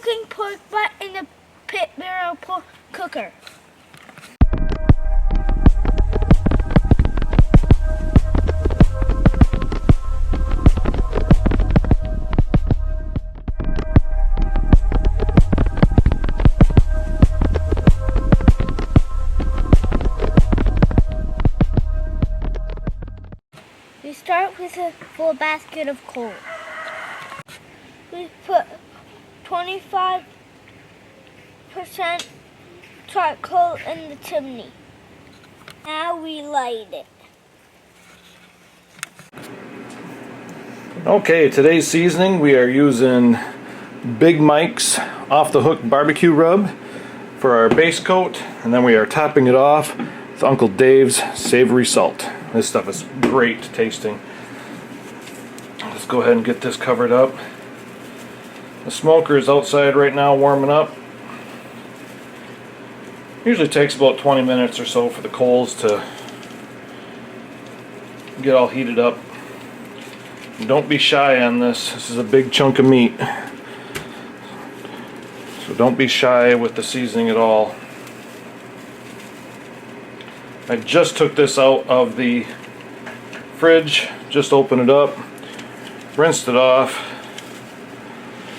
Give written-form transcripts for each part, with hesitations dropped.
cooking pork butt in the pit barrel cooker. We start with a full basket of coal. We put 25% charcoal in the chimney. Now we light it. Okay, today's seasoning, we are using Big Mike's Off the Hook barbecue rub for our base coat, and then we are topping it off with Uncle Dave's savory salt. This stuff is great tasting. Let's go ahead and get this covered up. The smoker is outside right now warming up. Usually takes about 20 minutes or so for the coals to get all heated up. Don't be shy on this. This is a big chunk of meat. So don't be shy with the seasoning at all. I just took this out of the fridge, just opened it up, rinsed it off,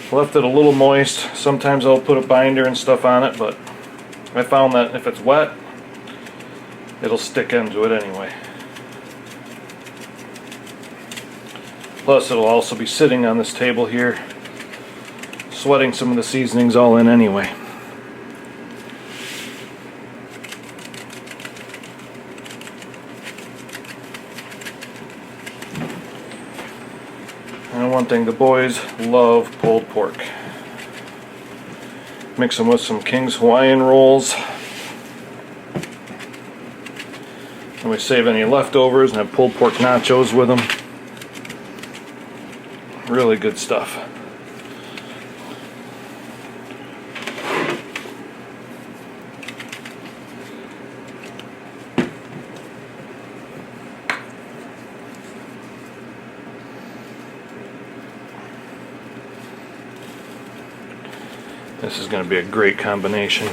left it a little moist. Sometimes I'll put a binder and stuff on it, but I found that if it's wet, it'll stick into it anyway. Plus it'll also be sitting on this table here, sweating some of the seasonings all in anyway. And one thing, the boys love pulled pork. Mix them with some King's Hawaiian rolls. And we save any leftovers and have pulled pork nachos with them. Really good stuff. This is going to be a great combination.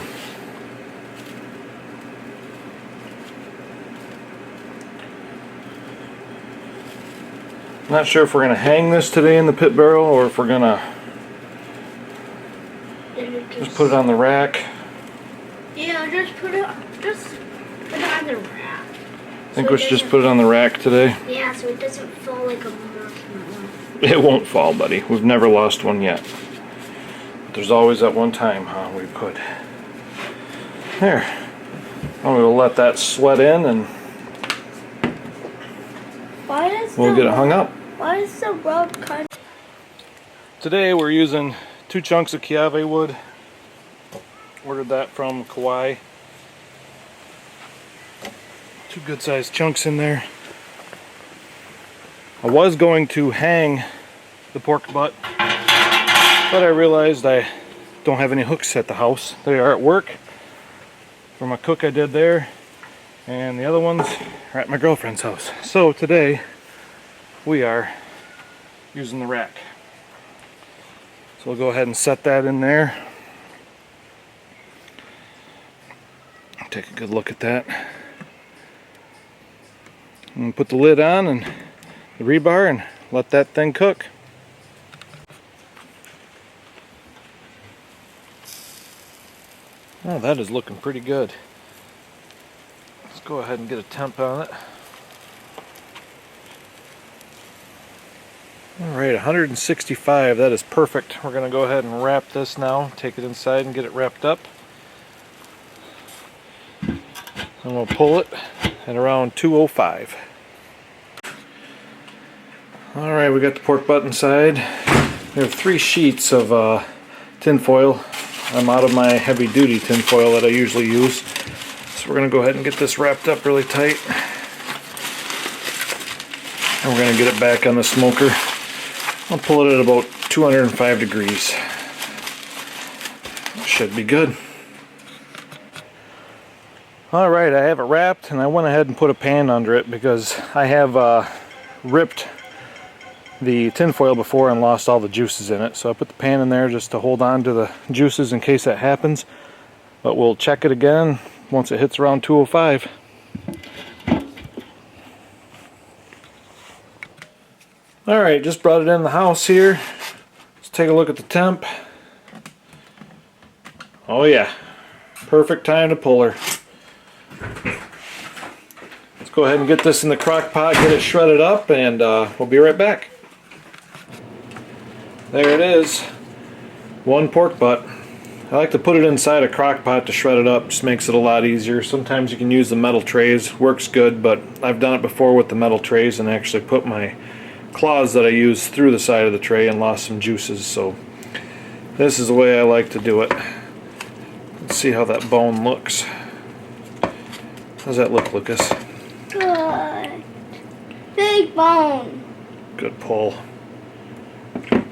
Not sure if we're going to hang this today in the pit barrel or if we're going to just put it on the rack. Yeah, just put it on the rack. I think we should just put it on the rack today. Yeah, so it doesn't fall like a marshmallow. It won't fall, buddy. We've never lost one yet. There's always that one time, huh? We could. There. I'm gonna let that sweat in and we'll get it hung up. Why is the rub kind of... Today we're using 2 chunks of Kiave wood. Ordered that from Kauai. 2 good sized chunks in there. I was going to hang the pork butt, but I realized I don't have any hooks at the house. They are at work for my cook I did there, and the other ones are at my girlfriend's house. So today we are using the rack. So we'll go ahead and set that in there. Take a good look at that. And put the lid on and the rebar and let that thing cook. Oh, that is looking pretty good. Let's go ahead and get a temp on it. Alright, 165, that is perfect. We're going to go ahead and wrap this now, take it inside and get it wrapped up. And we'll pull it at around 205. Alright, we got the pork butt inside. We have 3 sheets of tin foil. I'm out of my heavy duty tin foil that I usually use. So we're going to go ahead and get this wrapped up really tight. And we're going to get it back on the smoker. I'll pull it at about 205 degrees. Should be good. Alright, I have it wrapped and I went ahead and put a pan under it because I have ripped the tin foil before and lost all the juices in it. So I put the pan in there just to hold on to the juices in case that happens. But we'll check it again once it hits around 205. Alright, just brought it in the house here. Let's take a look at the temp. Oh yeah, perfect time to pull her. Let's go ahead and get this in the crock pot, get it shredded up, and we'll be right back. There it is, one pork butt. I like to put it inside a crock pot to shred it up, just makes it a lot easier. Sometimes you can use the metal trays, works good, but I've done it before with the metal trays and actually put my claws that I use through the side of the tray and lost some juices, so this is the way I like to do it. Let's see how that bone looks. How's that look, Lucas? Good. Big bone. Good pull.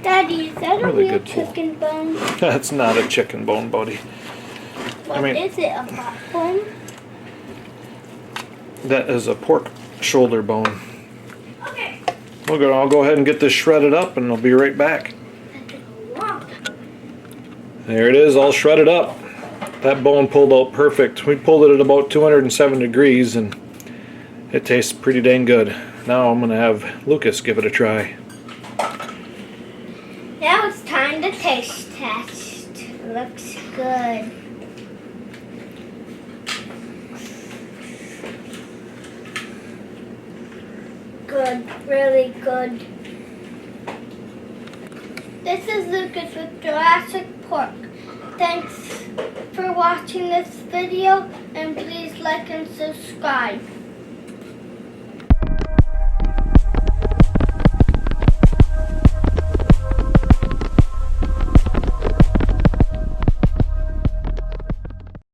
Daddy, is that Really a real good pull. chicken bone? That's not a chicken bone, buddy. What is it, a hot bone? That is a pork shoulder bone. Okay. I'll go ahead and get this shredded up and I'll be right back. There it is, all shredded up. That bone pulled out perfect. We pulled it at about 207 degrees and it tastes pretty dang good. Now I'm going to have Lucas give it a try. Now it's time to taste test. Looks good. Good, really good. This is Lucas with Jurassic Pork. Thanks for watching this video and please like and subscribe.